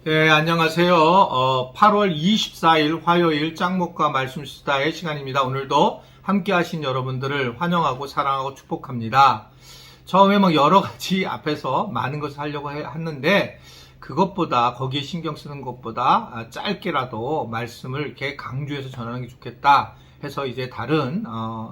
네, 안녕하세요. 8월 24일 화요일 짱목과 말씀 수다의 시간입니다. 오늘도 함께 하신 여러분들을 환영하고 사랑하고 축복합니다. 처음에 여러 가지 앞에서 많은 것을 하려고 했는데, 그것보다, 거기에 신경 쓰는 것보다 짧게라도 말씀을 이렇게 강조해서 전하는 게 좋겠다 해서 이제 다른,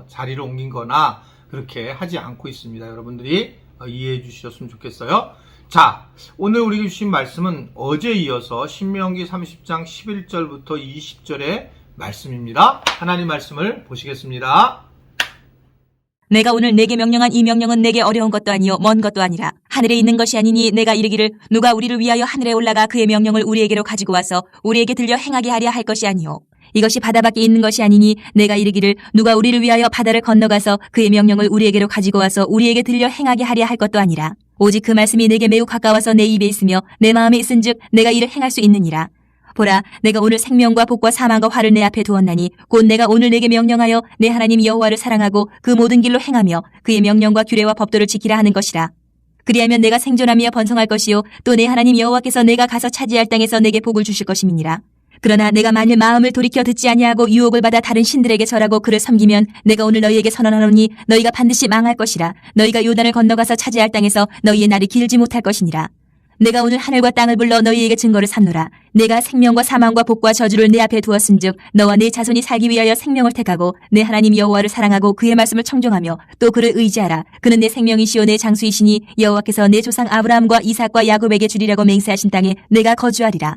자리로 옮긴 거나 그렇게 하지 않고 있습니다. 여러분들이 이해해 주셨으면 좋겠어요. 자, 오늘 우리에게 주신 말씀은 어제 이어서 신명기 30장 11절부터 20절의 말씀입니다. 하나님 말씀을 보시겠습니다. 내가 오늘 내게 명령한 이 명령은 내게 어려운 것도 아니요 먼 것도 아니라 하늘에 있는 것이 아니니 내가 이르기를 누가 우리를 위하여 하늘에 올라가 그의 명령을 우리에게로 가지고 와서 우리에게 들려 행하게 하려 할 것이 아니요 이것이 바다 밖에 있는 것이 아니니 내가 이르기를 누가 우리를 위하여 바다를 건너가서 그의 명령을 우리에게로 가지고 와서 우리에게 들려 행하게 하려 할 것도 아니라 오직 그 말씀이 내게 매우 가까워서 내 입에 있으며 내 마음에 있은즉 내가 이를 행할 수 있느니라. 보라, 내가 오늘 생명과 복과 사망과 화를 내 앞에 두었나니 곧 내가 오늘 내게 명령하여 내 하나님 여호와를 사랑하고 그 모든 길로 행하며 그의 명령과 규례와 법도를 지키라 하는 것이라. 그리하면 내가 생존하며 번성할 것이요 또 내 하나님 여호와께서 내가 가서 차지할 땅에서 내게 복을 주실 것임이니라. 그러나 내가 만일 마음을 돌이켜 듣지 아니하고 유혹을 받아 다른 신들에게 절하고 그를 섬기면 내가 오늘 너희에게 선언하노니 너희가 반드시 망할 것이라. 너희가 요단을 건너가서 차지할 땅에서 너희의 날이 길지 못할 것이니라. 내가 오늘 하늘과 땅을 불러 너희에게 증거를 삼노라. 내가 생명과 사망과 복과 저주를 내 앞에 두었은즉 너와 네 자손이 살기 위하여 생명을 택하고 내 하나님 여호와를 사랑하고 그의 말씀을 청종하며 또 그를 의지하라. 그는 내 생명이시오 내 장수이시니 여호와께서 내 조상 아브라함과 이삭과 야곱에게 주리라고 맹세하신 땅에 내가 거주하리라.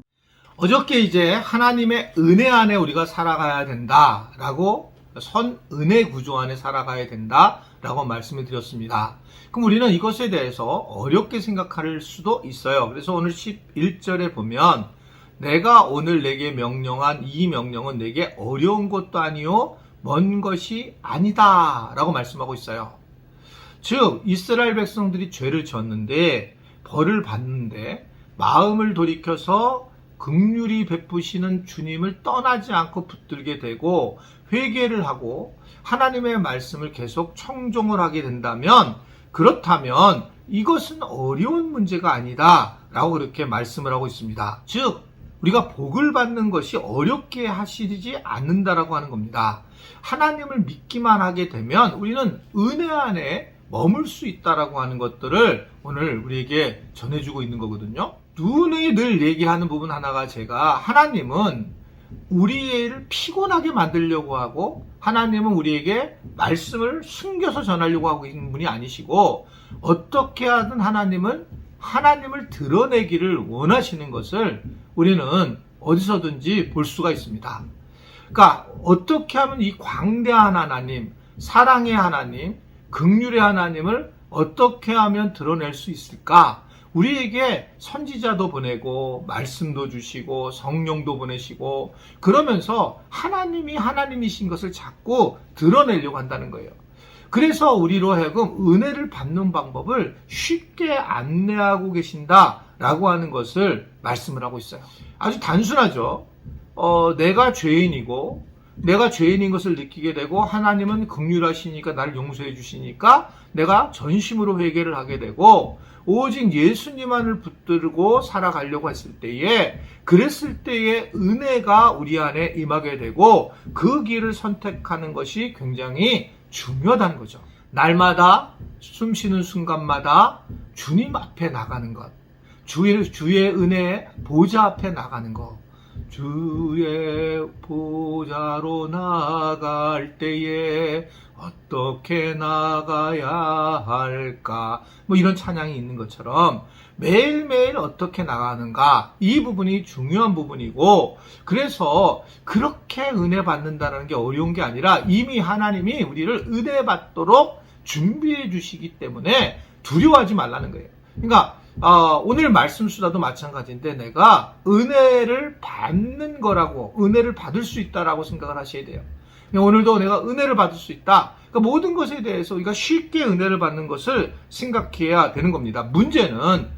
어저께 이제 하나님의 은혜 안에 우리가 살아가야 된다라고 선은혜 구조 안에 살아가야 된다라고 말씀을 드렸습니다. 그럼 우리는 이것에 대해서 어렵게 생각할 수도 있어요. 그래서 오늘 11절에 보면 내가 오늘 내게 명령한 이 명령은 내게 어려운 것도 아니요 먼 것이 아니다 라고 말씀하고 있어요. 즉 이스라엘 백성들이 죄를 지었는데 벌을 받는데 마음을 돌이켜서 긍휼히 베푸시는 주님을 떠나지 않고 붙들게 되고 회개를 하고 하나님의 말씀을 계속 청종을 하게 된다면 그렇다면 이것은 어려운 문제가 아니다 라고 그렇게 말씀을 하고 있습니다. 즉 우리가 복을 받는 것이 어렵게 하시지 않는다라고 하는 겁니다. 하나님을 믿기만 하게 되면 우리는 은혜 안에 머물 수 있다라고 하는 것들을 오늘 우리에게 전해주고 있는 거거든요. 눈이 늘 얘기하는 부분 하나가 제가 하나님은 우리를 피곤하게 만들려고 하고 하나님은 우리에게 말씀을 숨겨서 전하려고 하고 있는 분이 아니시고 어떻게 하든 하나님은 하나님을 드러내기를 원하시는 것을 우리는 어디서든지 볼 수가 있습니다. 그러니까 어떻게 하면 이 광대한 하나님, 사랑의 하나님, 긍휼의 하나님을 어떻게 하면 드러낼 수 있을까? 우리에게 선지자도 보내고 말씀도 주시고 성령도 보내시고 그러면서 하나님이 하나님이신 것을 자꾸 드러내려고 한다는 거예요. 그래서 우리로 하여금 은혜를 받는 방법을 쉽게 안내하고 계신다라고 하는 것을 말씀을 하고 있어요. 아주 단순하죠. 내가 죄인이고 내가 죄인인 것을 느끼게 되고 하나님은 긍휼하시니까 나를 용서해 주시니까 내가 전심으로 회개를 하게 되고 오직 예수님만을 붙들고 살아가려고 했을 때에 그랬을 때에 은혜가 우리 안에 임하게 되고 그 길을 선택하는 것이 굉장히 중요하다는 거죠. 날마다 숨쉬는 순간마다 주님 앞에 나가는 것, 주의 은혜의 보좌 앞에 나가는 것, 주의 보좌로 나갈 때에 어떻게 나가야 할까? 이런 찬양이 있는 것처럼 매일매일 어떻게 나가는가? 이 부분이 중요한 부분이고 그래서 그렇게 은혜 받는다는 게 어려운 게 아니라 이미 하나님이 우리를 은혜 받도록 준비해 주시기 때문에 두려워하지 말라는 거예요. 그러니까 오늘 말씀 수다도 마찬가지인데 내가 은혜를 받는 거라고 은혜를 받을 수 있다라고 생각을 하셔야 돼요. 오늘도 내가 은혜를 받을 수 있다. 그러니까 모든 것에 대해서 우리가 쉽게 은혜를 받는 것을 생각해야 되는 겁니다. 문제는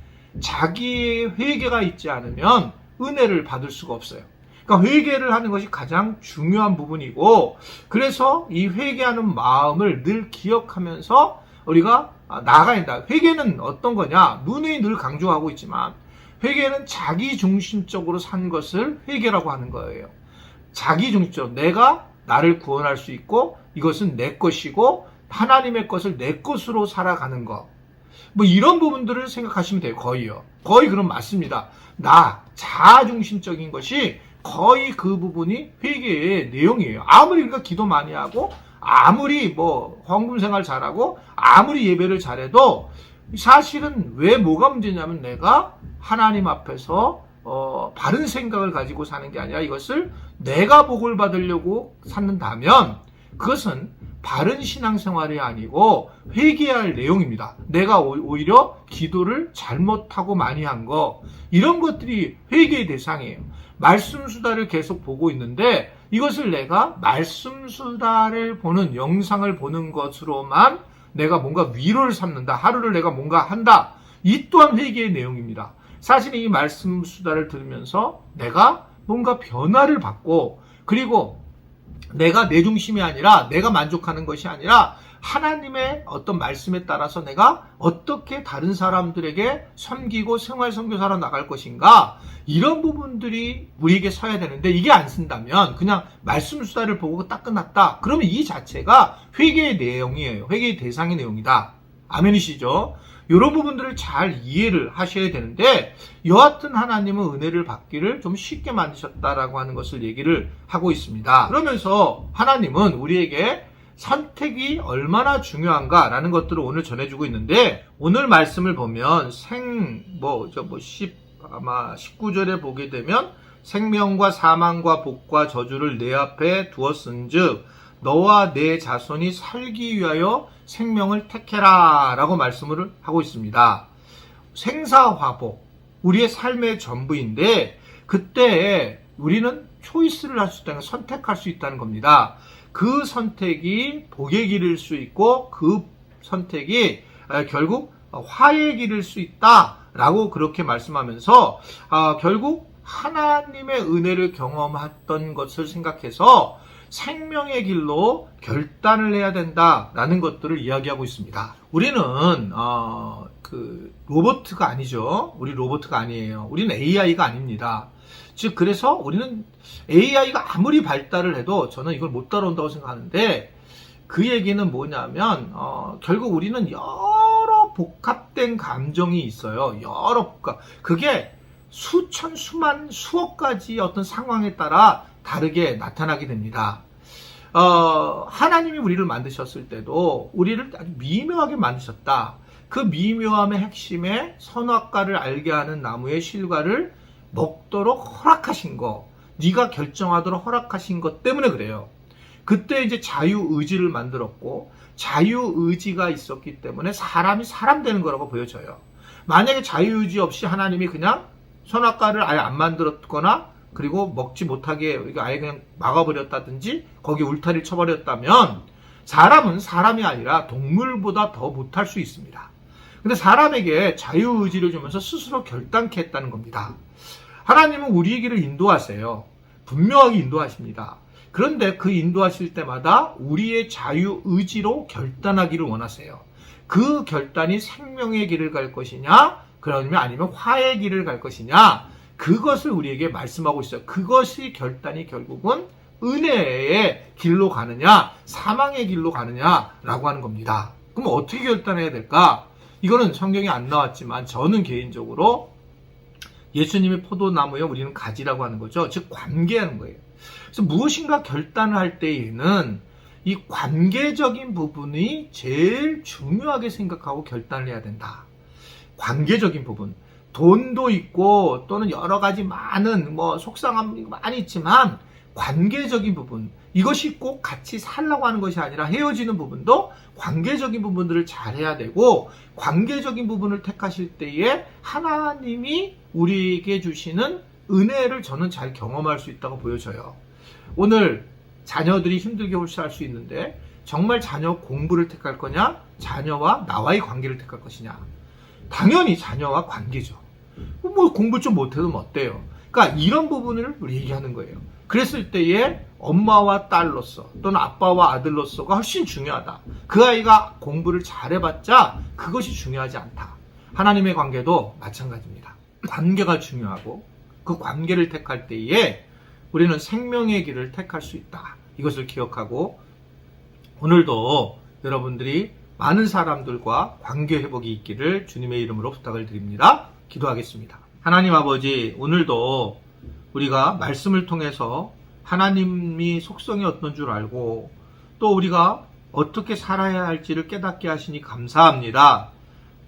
자기의 회개가 있지 않으면 은혜를 받을 수가 없어요. 그러니까 회개를 하는 것이 가장 중요한 부분이고 그래서 이 회개하는 마음을 늘 기억하면서 우리가 나아가야 된다. 회개는 어떤 거냐? 누누이 늘 강조하고 있지만 회개는 자기중심적으로 산 것을 회개라고 하는 거예요. 자기중심적, 내가 나를 구원할 수 있고 이것은 내 것이고 하나님의 것을 내 것으로 살아가는 것. 뭐 이런 부분들을 생각하시면 돼요. 거의요. 거의 그럼 맞습니다. 자아중심적인 것이 거의 그 부분이 회개의 내용이에요. 아무리 우리가 기도 많이 하고 아무리 뭐 헌금 생활 잘하고 아무리 예배를 잘해도 사실은 왜 뭐가 문제냐면 내가 하나님 앞에서 바른 생각을 가지고 사는 게 아니라 이것을 내가 복을 받으려고 찾는다면 그것은 바른 신앙생활이 아니고 회개할 내용입니다. 내가 오히려 기도를 잘못하고 많이 한 거, 이런 것들이 회개의 대상이에요. 말씀 수다를 계속 보고 있는데 이것을 내가 말씀 수다를 보는, 영상을 보는 것으로만 내가 뭔가 위로를 삼는다, 하루를 내가 뭔가 한다, 이 또한 회개의 내용입니다. 사실 이 말씀 수다를 들으면서 내가 뭔가 변화를 받고, 그리고 내가 내 중심이 아니라 내가 만족하는 것이 아니라 하나님의 어떤 말씀에 따라서 내가 어떻게 다른 사람들에게 섬기고 생활 선교사로 나갈 것인가, 이런 부분들이 우리에게 서야 되는데 이게 안 쓴다면 그냥 말씀 수다를 보고 딱 끝났다. 그러면 이 자체가 회개의 내용이에요. 회개의 대상의 내용이다. 아멘이시죠? 이런 부분들을 잘 이해를 하셔야 되는데, 여하튼 하나님은 은혜를 받기를 좀 쉽게 만드셨다라고 하는 것을 얘기를 하고 있습니다. 그러면서 하나님은 우리에게 선택이 얼마나 중요한가라는 것들을 오늘 전해주고 있는데, 오늘 말씀을 보면 아마 19절에 보게 되면 생명과 사망과 복과 저주를 내 앞에 두었은즉 너와 내 자손이 살기 위하여 생명을 택해라 라고 말씀을 하고 있습니다. 생사화복, 우리의 삶의 전부인데 그때 우리는 초이스를 할 수 있다는, 선택할 수 있다는 겁니다. 그 선택이 복의 길일 수 있고 그 선택이 결국 화의 길일 수 있다라고 그렇게 말씀하면서 결국 하나님의 은혜를 경험했던 것을 생각해서 생명의 길로 결단을 해야 된다라는 것들을 이야기하고 있습니다. 우리는 로봇가 아니죠. 우리 로봇가 아니에요. 우리는 AI가 아닙니다. 즉 그래서 우리는 AI가 아무리 발달을 해도 저는 이걸 못 따라온다고 생각하는데, 그 얘기는 뭐냐면 결국 우리는 여러 복합된 감정이 있어요. 여러 복합. 그게 수천, 수만, 수억 가지 어떤 상황에 따라 다르게 나타나게 됩니다. 하나님이 우리를 만드셨을 때도 우리를 아주 미묘하게 만드셨다. 그 미묘함의 핵심에 선악과를 알게 하는 나무의 실과를 먹도록 허락하신 거, 네가 결정하도록 허락하신 것 때문에 그래요. 그때 이제 자유의지를 만들었고, 자유의지가 있었기 때문에 사람이 사람 되는 거라고 보여져요. 만약에 자유의지 없이 하나님이 그냥 선악과를 아예 안 만들었거나 그리고 먹지 못하게 아예 그냥 막아버렸다든지 거기 울타리를 쳐버렸다면 사람은 사람이 아니라 동물보다 더 못할 수 있습니다. 근데 사람에게 자유의지를 주면서 스스로 결단케 했다는 겁니다. 하나님은 우리에게를 인도하세요. 분명하게 인도하십니다. 그런데 그 인도하실 때마다 우리의 자유의지로 결단하기를 원하세요. 그 결단이 생명의 길을 갈 것이냐, 그러면 아니면 화의 길을 갈 것이냐, 그것을 우리에게 말씀하고 있어요. 그것이 결단이 결국은 은혜의 길로 가느냐, 사망의 길로 가느냐라고 하는 겁니다. 그럼 어떻게 결단해야 될까? 이거는 성경에 안 나왔지만 저는 개인적으로 예수님이 포도나무에 우리는 가지라고 하는 거죠. 즉 관계하는 거예요. 그래서 무엇인가 결단을 할 때에는 이 관계적인 부분이 제일 중요하게 생각하고 결단을 해야 된다. 관계적인 부분. 돈도 있고 또는 여러 가지 많은 속상함이 많이 있지만 관계적인 부분, 이것이 꼭 같이 살라고 하는 것이 아니라 헤어지는 부분도 관계적인 부분들을 잘 해야 되고, 관계적인 부분을 택하실 때에 하나님이 우리에게 주시는 은혜를 저는 잘 경험할 수 있다고 보여져요. 오늘 자녀들이 힘들게 홀수할 수 있는데 정말 자녀 공부를 택할 거냐, 자녀와 나와의 관계를 택할 것이냐. 당연히 자녀와 관계죠. 공부 좀 못해도 어때요? 그러니까 이런 부분을 우리 얘기하는 거예요. 그랬을 때에 엄마와 딸로서 또는 아빠와 아들로서가 훨씬 중요하다. 그 아이가 공부를 잘해봤자 그것이 중요하지 않다. 하나님의 관계도 마찬가지입니다. 관계가 중요하고 그 관계를 택할 때에 우리는 생명의 길을 택할 수 있다. 이것을 기억하고 오늘도 여러분들이 많은 사람들과 관계 회복이 있기를 주님의 이름으로 부탁을 드립니다. 기도하겠습니다. 하나님 아버지, 오늘도 우리가 말씀을 통해서 하나님이 속성이 어떤 줄 알고 또 우리가 어떻게 살아야 할지를 깨닫게 하시니 감사합니다.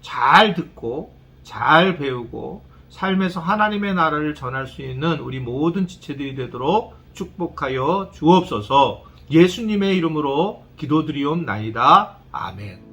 잘 듣고 잘 배우고 삶에서 하나님의 나라를 전할 수 있는 우리 모든 지체들이 되도록 축복하여 주옵소서. 예수님의 이름으로 기도드리옵나이다. 아멘.